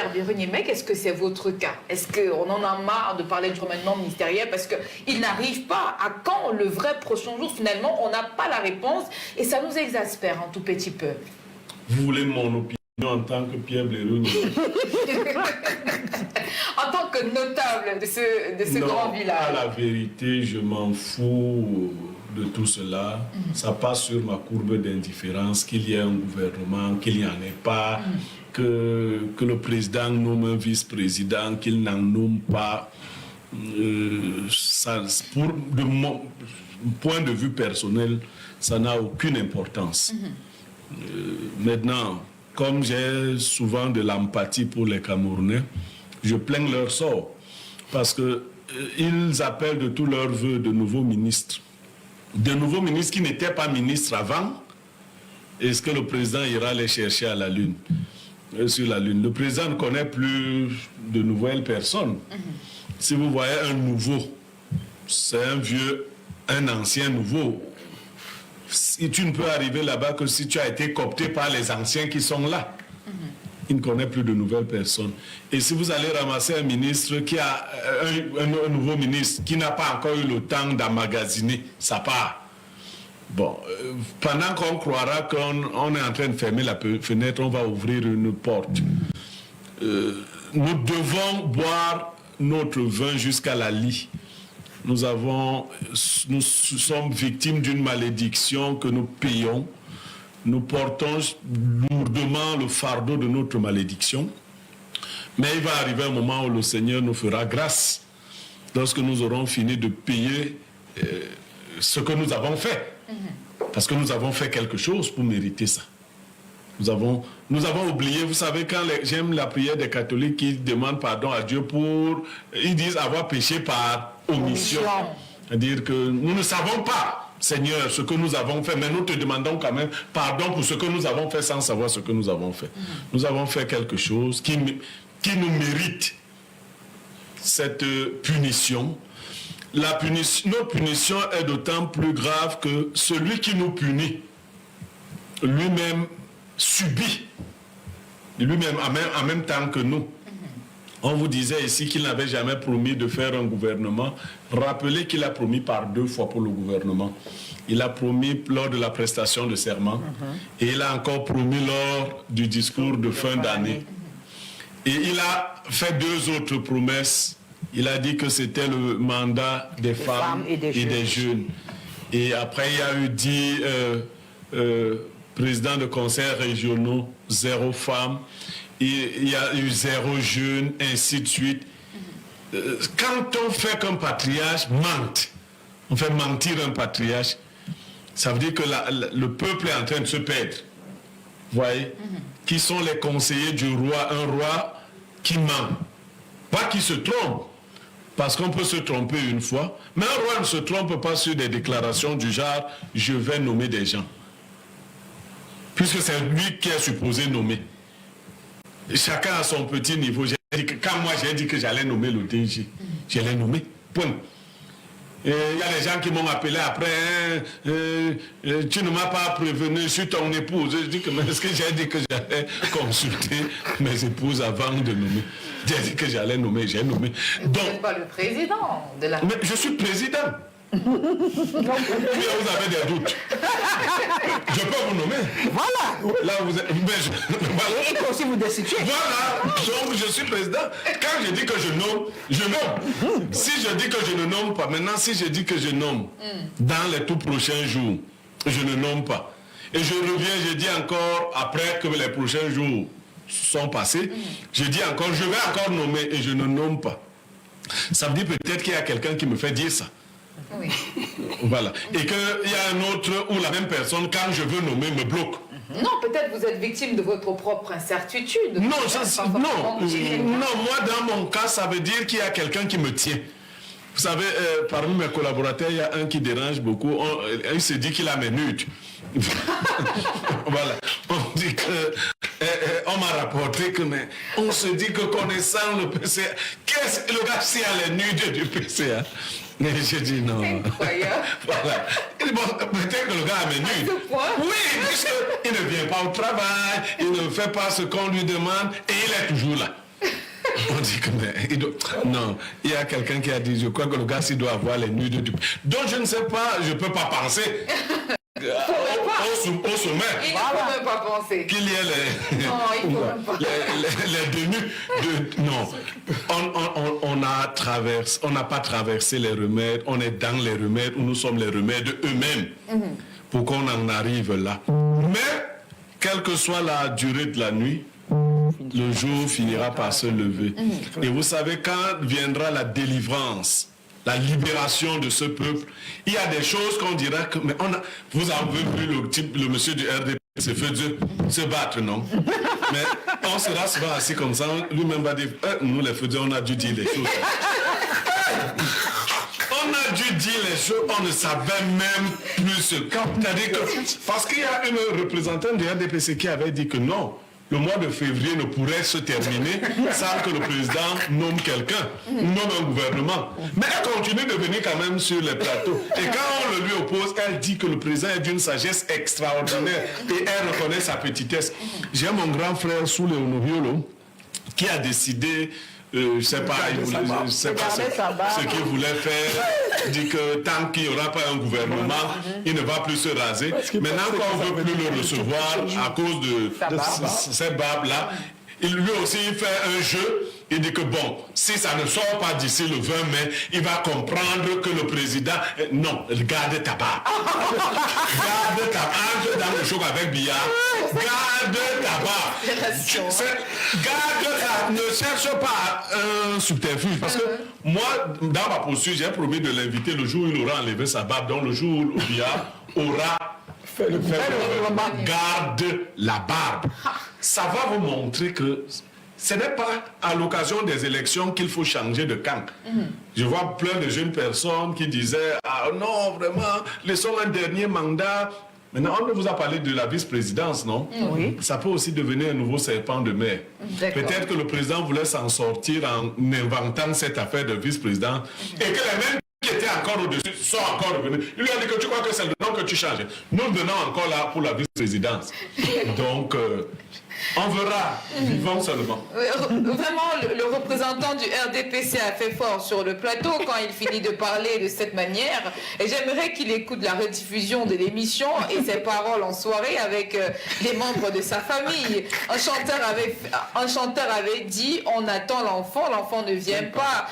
Pierre Birunier-Mec, est-ce que c'est votre cas? Est-ce qu'on en a marre de parler du remaniement ministériel parce qu'il n'arrive pas? À quand le vrai prochain jour? Finalement, on n'a pas la réponse et ça nous exaspère un tout petit peu. Vous voulez mon opinion en tant que Pierre Birunier-Mec? En tant que notable de ce grand village. À la vérité, je m'en fous de tout cela. Ça passe sur ma courbe d'indifférence, qu'il y ait un gouvernement, qu'il n'y en ait pas, que le président nomme un vice-président, qu'il n'en nomme pas. De mon point de vue personnel, ça n'a aucune importance. Maintenant, comme j'ai souvent de l'empathie pour les Camerounais, je plains leur sort parce qu'ils appellent de tous leurs voeux de nouveaux ministres. De nouveaux ministres qui n'étaient pas ministres avant. Est-ce que le président ira les chercher à la Lune, sur la Lune? Le président ne connaît plus de nouvelles personnes. Si vous voyez un nouveau, c'est un vieux, un ancien nouveau. Si tu ne peux arriver là-bas que si tu as été coopté par les anciens qui sont là. Il ne connaît plus de nouvelles personnes. Et si vous allez ramasser un ministre qui a un nouveau ministre qui n'a pas encore eu le temps d'emmagasiner sa part, bon, pendant qu'on croira qu'on est en train de fermer la fenêtre, on va ouvrir une porte. Nous devons boire notre vin jusqu'à la lie. Nous sommes victimes d'une malédiction que nous payons. Nous portons lourdement le fardeau de notre malédiction. Mais il va arriver un moment où le Seigneur nous fera grâce lorsque nous aurons fini de payer ce que nous avons fait. Parce que nous avons fait quelque chose pour mériter ça. Nous avons oublié, vous savez, quand j'aime la prière des catholiques qui demandent pardon à Dieu pour, ils disent avoir péché par omission. C'est-à-dire que nous ne savons pas, Seigneur, ce que nous avons fait, mais nous te demandons quand même pardon pour ce que nous avons fait sans savoir ce que nous avons fait. Nous avons fait quelque chose qui nous mérite cette punition. Notre punition est d'autant plus grave que celui qui nous punit, lui-même subit, lui-même en même temps que nous. On vous disait ici qu'il n'avait jamais promis de faire un gouvernement. Rappelez qu'il a promis par 2 fois pour le gouvernement. Il a promis lors de la prestation de serment et il a encore promis lors du discours de fin d'année. Et il a fait 2 autres promesses. Il a dit que c'était le mandat des femmes et des jeunes. Et après, il y a eu 10 présidents de conseils régionaux, 0 femmes. Il y a eu 0 jeunes, ainsi de suite. Quand on fait qu'un patriarche mente, on fait mentir un patriarche, ça veut dire que le peuple est en train de se perdre. Vous voyez? Qui sont les conseillers du roi? Un roi qui ment. Pas qui se trompe. Parce qu'on peut se tromper une fois. Mais un roi ne se trompe pas sur des déclarations du genre « je vais nommer des gens ». Puisque c'est lui qui est supposé nommer. Chacun a son petit niveau. Quand moi j'ai dit que j'allais nommer le DG, je l'ai nommé. Point. Il y a des gens qui m'ont appelé après, tu ne m'as pas prévenu sur ton épouse. Je dis que est-ce que j'ai dit que j'allais consulter mes épouses avant de nommer? J'ai dit que j'allais nommer, j'ai nommé. Donc, vous n'êtes pas le président de la... Mais je suis président. Vous avez des doutes. Je peux vous nommer. Voilà. Là, vous êtes... Voilà. Et aussi vous destituer. Voilà. Donc, je suis président. Quand je dis que je nomme, je nomme. Si je dis que je ne nomme pas, maintenant, si je dis que je nomme, dans les tout prochains jours, je ne nomme pas. Et je reviens, je dis encore, après que les prochains jours sont passés, je dis encore, je vais encore nommer et je ne nomme pas. Ça veut dire peut-être qu'il y a quelqu'un qui me fait dire ça. Oui. Voilà. Et qu'il y a un autre où la même personne, quand je veux nommer, me bloque. Non, peut-être vous êtes victime de votre propre incertitude. Non, moi dans mon cas, ça veut dire qu'il y a quelqu'un qui me tient. Vous savez, parmi mes collaborateurs, il y a un qui dérange beaucoup. Il se dit qu'il a mes nudes. Voilà. On dit que... on m'a rapporté que... Mais on se dit que connaissant le PCA... Qu'est-ce que le gars s'il a les nudes du PCA? Mais j'ai dit non. Incroyable. Voilà. Bon, peut-être que le gars a mes nudes. Oui, puisqu'il ne vient pas au travail, il ne fait pas ce qu'on lui demande et il est toujours là. On dit que non, il y a quelqu'un qui a dit, je crois que le gars, il doit avoir les nuits de... Donc je ne sais pas, je ne peux pas penser au sommet. Il ne faut même pas penser. Qu'il y ait les... Non, il ne faut même pas. Les dénus de... Non, on n'a pas traversé les remèdes, on est dans les remèdes, où nous sommes les remèdes eux-mêmes, pour qu'on en arrive là. Mais, quelle que soit la durée de la nuit, le jour finira par se lever. Et vous savez, quand viendra la délivrance, la libération de ce peuple, il y a des choses qu'on dira que... Mais vous avez vu le monsieur du RDP se battre, non? Mais on sera souvent assis comme ça, lui-même va dire, nous les faisons, on a dû dire les choses. On a dû dire les choses, on ne savait même plus ce camp. C'est-à-dire que, parce qu'il y a une représentante du RDPC qui avait dit que non, le mois de février ne pourrait se terminer sans que le président nomme quelqu'un, nomme un gouvernement. Mais elle continue de venir quand même sur les plateaux. Et quand on le lui oppose, elle dit que le président est d'une sagesse extraordinaire et elle reconnaît sa petitesse. J'ai mon grand frère Soule Honoviolo qui a décidé... je ne sais pas, ce qu'il voulait faire. Il dit que tant qu'il n'y aura pas un gouvernement, il ne va plus se raser. Maintenant qu'on ne veut plus le recevoir à cause de ces babes-là, lui aussi il fait un jeu. Il dit que bon, si ça ne sort pas d'ici le 20 mai, il va comprendre que le président... Non, garde ta barbe. Garde ta barbe dans le choc avec Billard. Garde ta barbe. Garde ta... Ne cherche pas un subterfuge. Parce que moi, dans ma posture, j'ai promis de l'inviter le jour où il aura enlevé sa barbe. Donc le jour où Billard aura... Garde la barbe. Ça va vous montrer que ce n'est pas à l'occasion des élections qu'il faut changer de camp. Je vois plein de jeunes personnes qui disaient « Ah non, vraiment, laissons un dernier mandat ». Maintenant, on vous a parlé de la vice-présidence, non? Oui. Ça peut aussi devenir un nouveau serpent de mer. Peut-être que le président voulait s'en sortir en inventant cette affaire de vice-président et que les mêmes qui étaient encore au-dessus sont encore revenus. Il lui a dit que tu crois que c'est le nom que tu changes. Nous venons encore là pour la vice-présidence. Donc, on verra. Vivons seulement. Vraiment, le représentant du RDPC a fait fort sur le plateau quand il finit de parler de cette manière. Et j'aimerais qu'il écoute la rediffusion de l'émission et ses paroles en soirée avec les membres de sa famille. Un chanteur avait dit « On attend l'enfant, l'enfant ne vient pas ».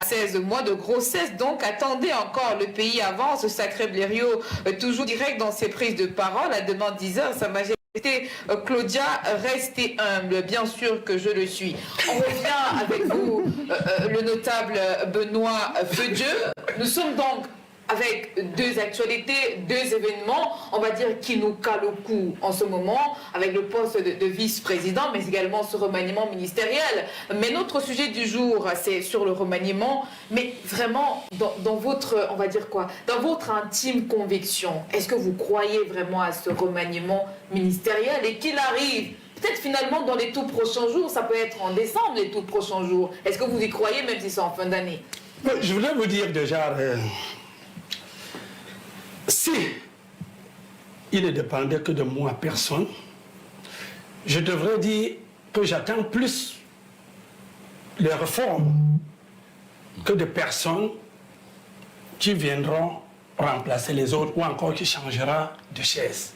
16 mois de grossesse, donc attendez encore, le pays avance. Sacré Blériot, toujours direct dans ses prises de parole, à demande 10 heures, Sa Majesté Claudia, restez humble, bien sûr que je le suis. On revient avec vous, le notable Benoît Feu-Dieu. Nous sommes donc avec deux actualités, deux événements, on va dire, qui nous calent au cou en ce moment, avec le poste de vice-président, mais également ce remaniement ministériel. Mais notre sujet du jour, c'est sur le remaniement, mais vraiment, dans votre, on va dire quoi, dans votre intime conviction, est-ce que vous croyez vraiment à ce remaniement ministériel et qu'il arrive peut-être finalement dans les tout prochains jours? Ça peut être en décembre, les tout prochains jours. Est-ce que vous y croyez, même si c'est en fin d'année? Je voudrais vous dire déjà... si il ne dépendait que de moi, personne, je devrais dire que j'attends plus les réformes que de personnes qui viendront remplacer les autres ou encore qui changeront de chaise.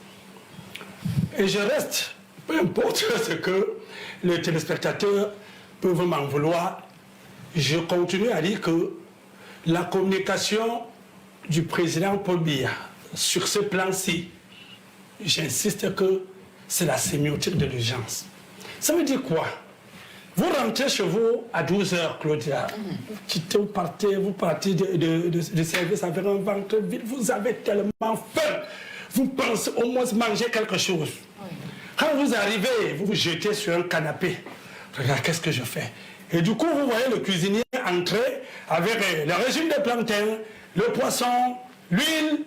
Et je reste, peu importe ce que les téléspectateurs peuvent m'en vouloir, je continue à dire que la communication du président Paul Biya sur ce plan-ci, j'insiste que c'est la sémiotique de l'urgence. Ça veut dire quoi? Vous rentrez chez vous à 12h, Claudia. Vous partez de service avec un ventre vide. Vous avez tellement faim. Vous pensez au moins manger quelque chose. Quand vous arrivez, vous vous jetez sur un canapé. Regarde, qu'est-ce que je fais? Et du coup, vous voyez le cuisinier entrer avec le régime des plantains, le poisson, l'huile,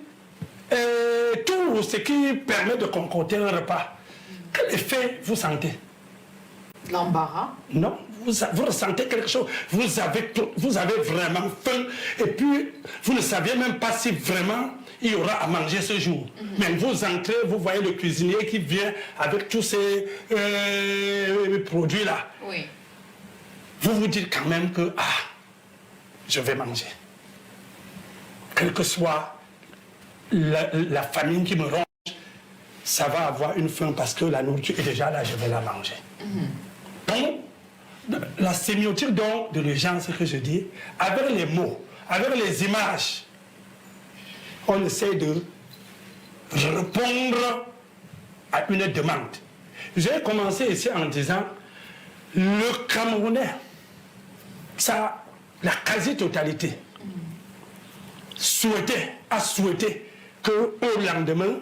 et tout ce qui permet de concocter un repas. Quel effet vous sentez? L'embarras? Non, vous ressentez quelque chose. Vous avez vraiment faim et puis vous ne saviez même pas si vraiment il y aura à manger ce jour. Mais vous entrez, vous voyez le cuisinier qui vient avec tous ces produits-là. Oui. vous vous dites quand même que, je vais manger. Quelle que soit la famine qui me ronge, ça va avoir une fin parce que la nourriture est déjà là, je vais la manger. Donc, la sémiotique donc de l'urgence que je dis, avec les mots, avec les images, on essaie de répondre à une demande. J'ai commencé ici en disant, le Camerounais, ça, la quasi-totalité, a souhaité qu'au lendemain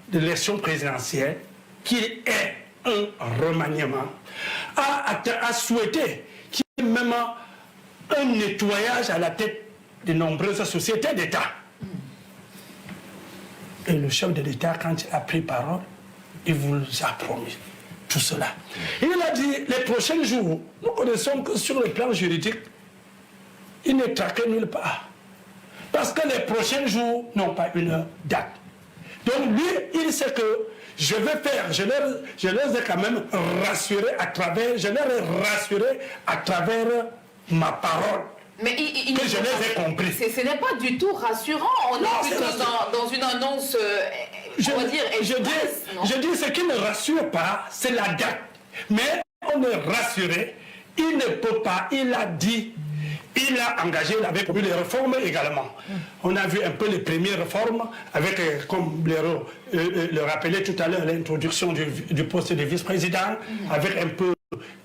de l'élection présidentielle, qu'il y ait un remaniement, a souhaité qu'il y ait même un nettoyage à la tête de nombreuses sociétés d'État. Et le chef de l'État, quand il a pris parole, il vous a promis tout cela. Il a dit, les prochains jours, nous connaissons que sur le plan juridique, il n'est traqué nulle part. Parce que les prochains jours n'ont pas une date. Donc lui, il sait que je vais faire, je les ai quand même rassurés à travers, ma parole. Mais que je les ai compris. Ce n'est pas du tout rassurant. On est plutôt dans une annonce, on va dire, je dis ce qui ne rassure pas, c'est la date. Mais on est rassuré, il ne peut pas, il a dit, il a engagé, il avait promis les réformes également. On a vu un peu les premières réformes avec, comme le rappelait tout à l'heure, l'introduction du poste de vice-président, avec un peu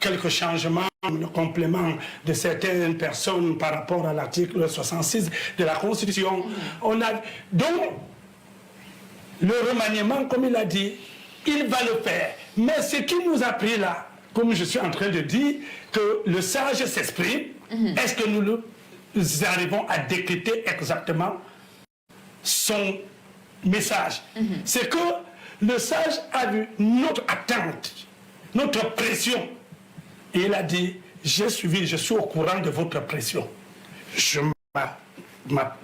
quelques changements, le complément de certaines personnes par rapport à l'article 66 de la Constitution. Donc, le remaniement, comme il a dit, il va le faire. Mais ce qui nous a pris là, comme je suis en train de dire, que le sage s'exprime, est-ce que nous arrivons à décrypter exactement son message? C'est que le sage a vu notre attente, notre pression. Et il a dit, j'ai suivi, je suis au courant de votre pression. Je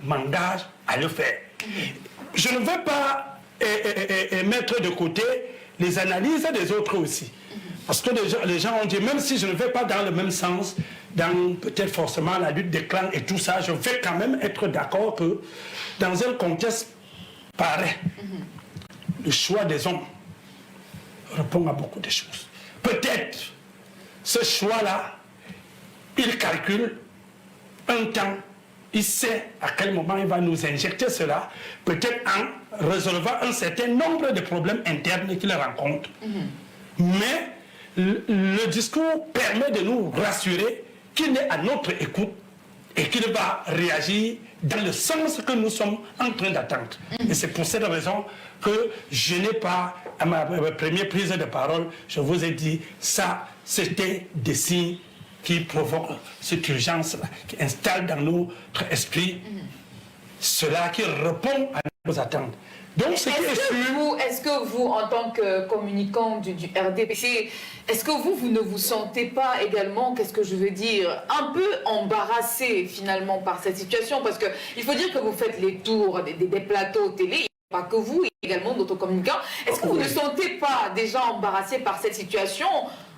m'engage à le faire. Je ne veux pas mettre de côté les analyses des autres aussi. Parce que les gens ont dit, même si je ne vais pas dans le même sens, dans peut-être forcément la lutte des clans et tout ça, je vais quand même être d'accord que dans un contexte pareil, le choix des hommes répond à beaucoup de choses. Peut-être ce choix-là, il calcule un temps, il sait à quel moment il va nous injecter cela, peut-être en résolvant un certain nombre de problèmes internes qu'il rencontre. Mais le discours permet de nous rassurer qu'il est à notre écoute et qu'il va réagir dans le sens que nous sommes en train d'attendre. Et c'est pour cette raison que je n'ai pas, à ma première prise de parole, je vous ai dit, ça, c'était des signes qui provoquent cette urgence-là, qui installe dans notre esprit cela qui répond à nos attentes. Donc, est-ce que vous, en tant que communicant du RDPC, est-ce que vous ne vous sentez pas également, qu'est-ce que je veux dire, un peu embarrassé finalement par cette situation? Parce qu'il faut dire que vous faites les tours des plateaux télé, pas que vous, également d'autres communicants. Est-ce que vous ne sentez pas déjà embarrassé par cette situation?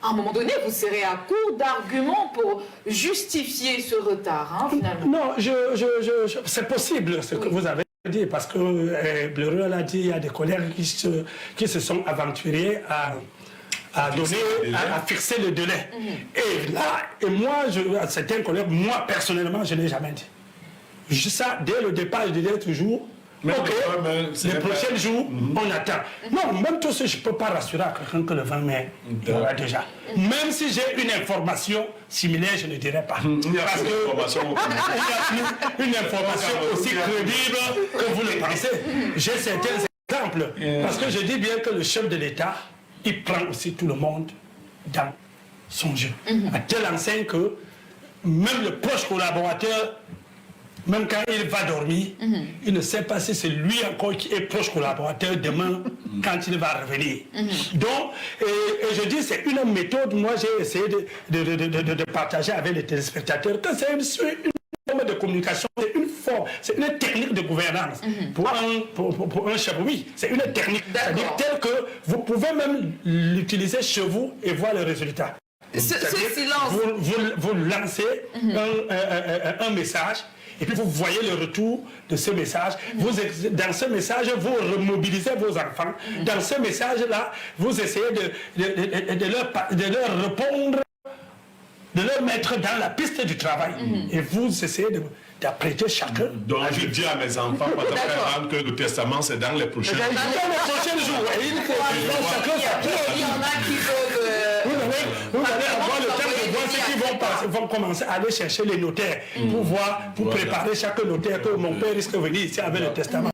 À un moment donné, vous serez à court d'arguments pour justifier ce retard, finalement. Non, c'est possible ce que vous avez dit, parce que Bleureux l'a dit, il y a des collègues qui se sont aventurés à fixer le délai. Et là, certains collègues, moi personnellement, je n'ai jamais dit. Ça, dès le départ, je disais toujours, les prochains jours, on attend. Non, même tout ça, je ne peux pas rassurer à quelqu'un que le 20 mai, il y aura déjà. Même si j'ai une information similaire, je ne dirais pas. Parce que une information aussi crédible que vous le pensez. J'ai certains exemples. Parce que je dis bien que le chef de l'État, il prend aussi tout le monde dans son jeu. À telle enseigne que même le proche collaborateur, même quand il va dormir, il ne sait pas si c'est lui encore qui est proche collaborateur demain quand il va revenir. Donc, et je dis, c'est une méthode, moi j'ai essayé de partager avec les téléspectateurs, que c'est une forme de communication, c'est une technique de gouvernance. Pour un chef, oui, c'est une technique. C'est-à-dire telle que vous pouvez même l'utiliser chez vous et voir le résultat. Ce silence. Vous lancez un message et puis vous voyez le retour de ce message. Dans ce message, vous remobilisez vos enfants. Dans ce message-là, vous essayez de leur répondre, de leur mettre dans la piste du travail. Et vous essayez d'apprêter chacun. Donc je dis à mes enfants, par exemple, que le testament, c'est dans les prochains jours. Dans les prochains jours. Il y en a qui veulent... Vous allez avoir le temps de voir ceux qui vont commencer à aller chercher les notaires pour préparer chaque notaire que mon père risque de venir ici avec le testament.